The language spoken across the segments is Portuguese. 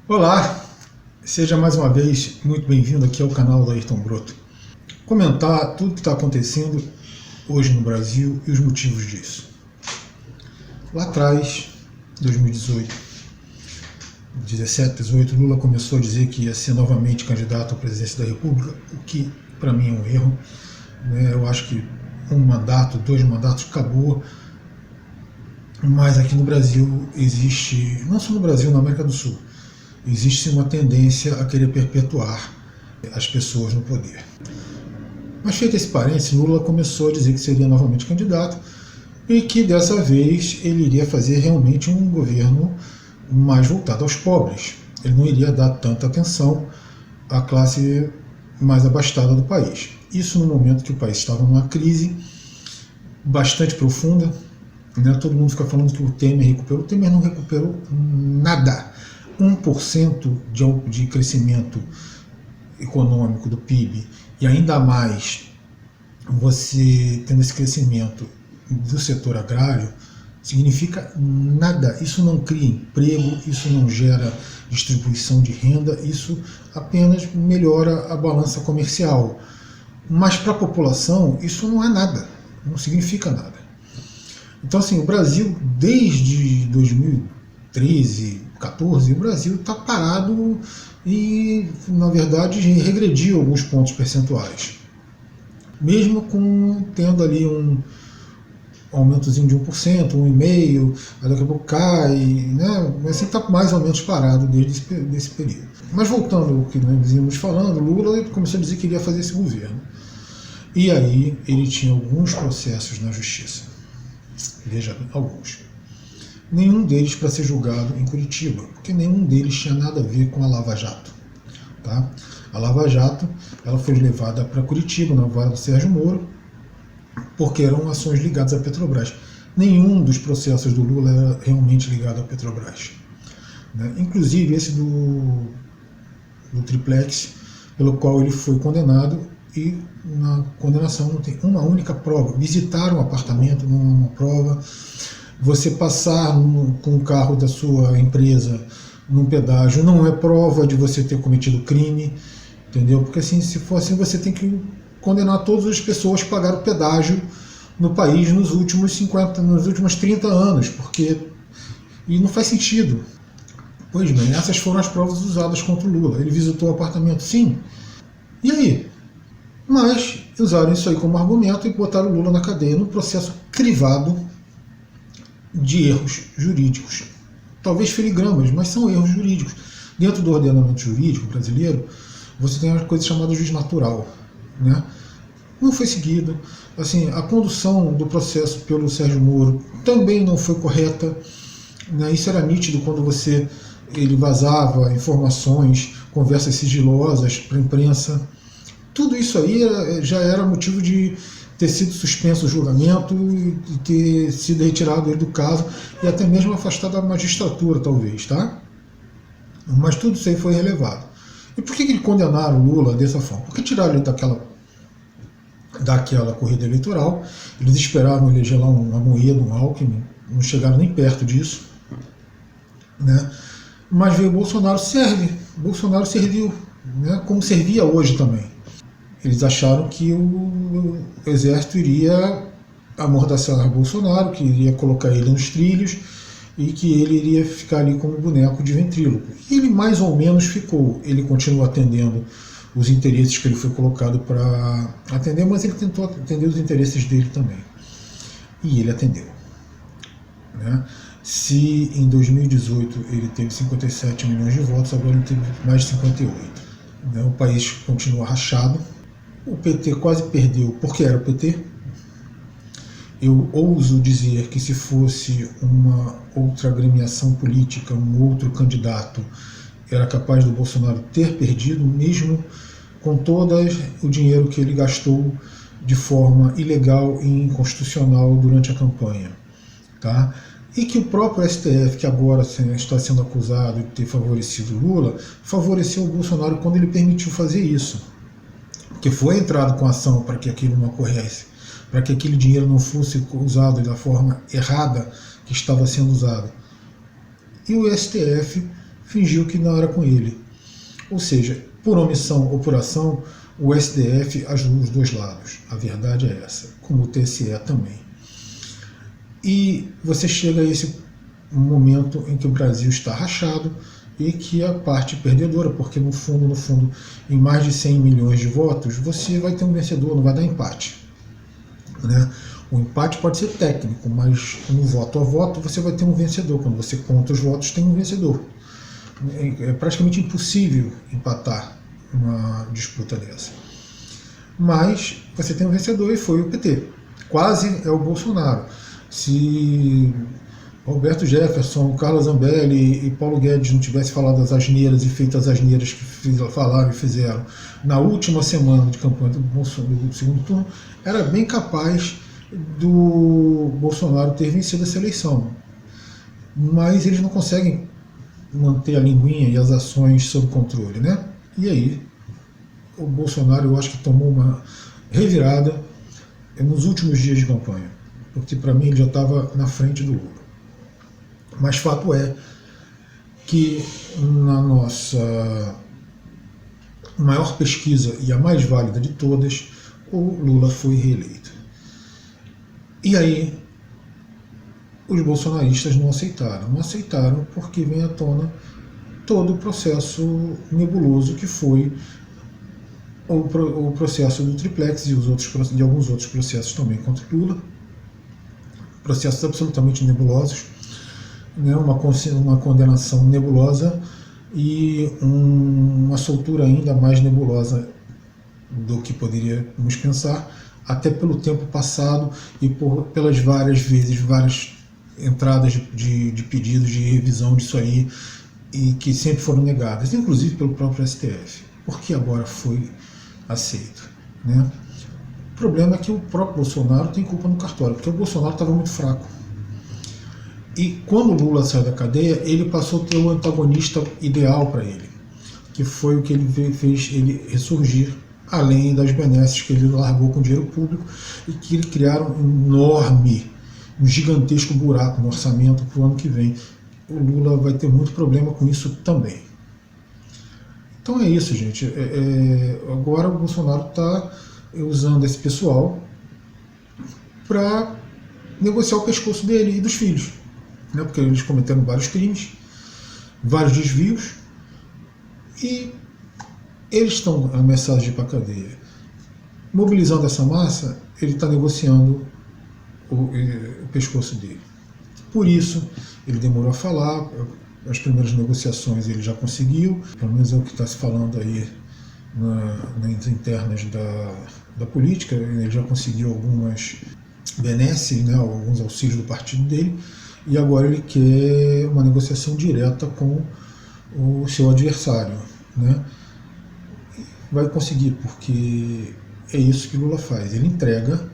Olá, seja mais uma vez muito bem-vindo aqui ao canal do Ayrton Broto. Comentar tudo que está acontecendo hoje no Brasil e os motivos disso. Lá atrás, 2018, 17, 18, Lula começou a dizer que ia ser novamente candidato à presidência da República, o que para mim é um erro. Eu acho que um mandato, 2 mandatos, acabou. Mas aqui no Brasil existe, não só no Brasil, na América do Sul, existe uma tendência a querer perpetuar as pessoas no poder. Mas feito esse parênteses, Lula começou a dizer que seria novamente candidato e que dessa vez ele iria fazer realmente um governo mais voltado aos pobres. Ele não iria dar tanta atenção à classe mais abastada do país. Isso no momento que o país estava numa crise bastante profunda. Todo mundo fica falando que o Temer recuperou. O Temer não recuperou nada. 1% de crescimento econômico do PIB e ainda mais você tendo esse crescimento do setor agrário significa nada. Isso não cria emprego, isso não gera distribuição de renda, isso apenas melhora a balança comercial. Mas para a população isso não é nada, não significa nada. Então assim, o Brasil desde 2013, 14, o Brasil está parado e, na verdade, regrediu alguns pontos percentuais. Mesmo tendo ali um aumentozinho de 1%, 1,5%, daqui a pouco cai, mas assim está mais ou menos parado desde esse período. Mas voltando ao que nós vínhamos falando, Lula começou a dizer que iria fazer esse governo. E aí ele tinha alguns processos na justiça. Veja bem, alguns. Nenhum deles para ser julgado em Curitiba, porque nenhum deles tinha nada a ver com a Lava Jato. Tá? A Lava Jato ela foi levada para Curitiba, na vara do Sérgio Moro, porque eram ações ligadas à Petrobras. Nenhum dos processos do Lula era realmente ligado à Petrobras. Inclusive esse do Triplex, pelo qual ele foi condenado, e na condenação não tem uma única prova. Visitar um apartamento não é uma prova. Você passar com o carro da sua empresa num pedágio não é prova de você ter cometido crime, entendeu? Porque assim, se for assim, você tem que condenar todas as pessoas que pagaram pedágio no país nos últimos 30 anos, e não faz sentido. Pois bem, essas foram as provas usadas contra o Lula. Ele visitou o apartamento, sim. E aí? Mas usaram isso aí como argumento e botaram o Lula na cadeia num processo crivado de erros jurídicos. Talvez filigramas, mas são erros jurídicos. Dentro do ordenamento jurídico brasileiro, você tem uma coisa chamada juiz natural. Não foi seguido. Assim, a condução do processo pelo Sérgio Moro também não foi correta. Isso era nítido quando ele vazava informações, conversas sigilosas para a imprensa. Tudo isso aí já era motivo de ter sido suspenso o julgamento e ter sido retirado ele do caso e até mesmo afastado da magistratura, talvez, tá? Mas tudo isso aí foi relevado. E por que eles condenaram o Lula dessa forma? Porque tiraram ele daquela corrida eleitoral, eles esperavam eleger lá um Amoedo, um Alckmin, não chegaram nem perto disso, Mas veio o Bolsonaro, Bolsonaro serviu, como servia hoje também. Eles acharam que o exército iria amordaçar Bolsonaro, que iria colocar ele nos trilhos e que ele iria ficar ali como boneco de ventríloco. E ele mais ou menos ficou. Ele continuou atendendo os interesses que ele foi colocado para atender, mas ele tentou atender os interesses dele também. E ele atendeu. Se em 2018 ele teve 57 milhões de votos, agora ele teve mais de 58. O país continua rachado. O PT quase perdeu, porque era o PT. Eu ouso dizer que se fosse uma outra agremiação política, um outro candidato, era capaz do Bolsonaro ter perdido, mesmo com todo o dinheiro que ele gastou de forma ilegal e inconstitucional durante a campanha. Tá? E que o próprio STF, que agora está sendo acusado de ter favorecido Lula, favoreceu o Bolsonaro quando ele permitiu fazer isso. Que foi entrado com ação para que aquilo não ocorresse, para que aquele dinheiro não fosse usado da forma errada que estava sendo usado. E o STF fingiu que não era com ele. Ou seja, por omissão ou por ação, o STF ajudou os dois lados. A verdade é essa, como o TSE também. E você chega a esse momento em que o Brasil está rachado e que a parte perdedora, porque no fundo, em mais de 100 milhões de votos, você vai ter um vencedor, não vai dar empate, né? O empate pode ser técnico, mas no voto a voto você vai ter um vencedor. Quando você conta os votos, tem um vencedor. É praticamente impossível empatar uma disputa dessa. Mas você tem um vencedor e foi o PT. Quase é o Bolsonaro. Se Roberto Jefferson, Carlos Zambelli e Paulo Guedes não tivessem falado das asneiras e feito as asneiras que falaram e fizeram na última semana de campanha do segundo turno, era bem capaz do Bolsonaro ter vencido essa eleição. Mas eles não conseguem manter a linguinha e as ações sob controle, né? E aí, o Bolsonaro, eu acho que tomou uma revirada nos últimos dias de campanha, porque para mim ele já estava na frente do Lula. Mas fato é que na nossa maior pesquisa e a mais válida de todas, o Lula foi reeleito. E aí, os bolsonaristas não aceitaram. Não aceitaram porque vem à tona todo o processo nebuloso que foi o processo do triplex e alguns outros processos também contra o Lula. Processos absolutamente nebulosos, né? Uma condenação nebulosa e uma soltura ainda mais nebulosa do que poderíamos pensar, até pelo tempo passado e pelas várias entradas de pedidos de revisão disso aí, e que sempre foram negadas, inclusive pelo próprio STF. Por que agora foi aceito, né? O problema é que o próprio Bolsonaro tem culpa no cartório, porque o Bolsonaro estava muito fraco. E quando o Lula saiu da cadeia, ele passou a ter o antagonista ideal para ele, que foi o que ele fez ele ressurgir, além das benesses que ele largou com dinheiro público e que ele criaram um gigantesco buraco no orçamento para o ano que vem. O Lula vai ter muito problema com isso também. Então é isso, gente. Agora o Bolsonaro está usando esse pessoal para negociar o pescoço dele e dos filhos, né? Porque eles cometeram vários crimes, vários desvios, e eles estão ameaçados de ir para a cadeia. Mobilizando essa massa, ele está negociando o pescoço dele. Por isso, ele demorou a falar. As primeiras negociações ele já conseguiu, pelo menos é o que está se falando aí nas internas da política. Ele já conseguiu algumas benesses, né, alguns auxílios do partido dele, e agora ele quer uma negociação direta com o seu adversário, né? Vai conseguir, porque é isso que Lula faz. Ele entrega,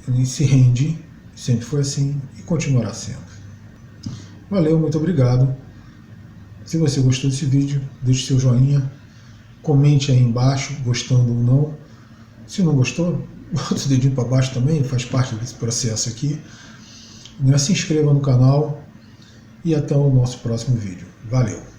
ele se rende, sempre foi assim e continuará sendo. Valeu, muito obrigado. Se você gostou desse vídeo, deixe seu joinha, comente aí embaixo, gostando ou não. Se não gostou, bota o dedinho para baixo também, faz parte desse processo aqui. Se inscreva no canal e até o nosso próximo vídeo. Valeu!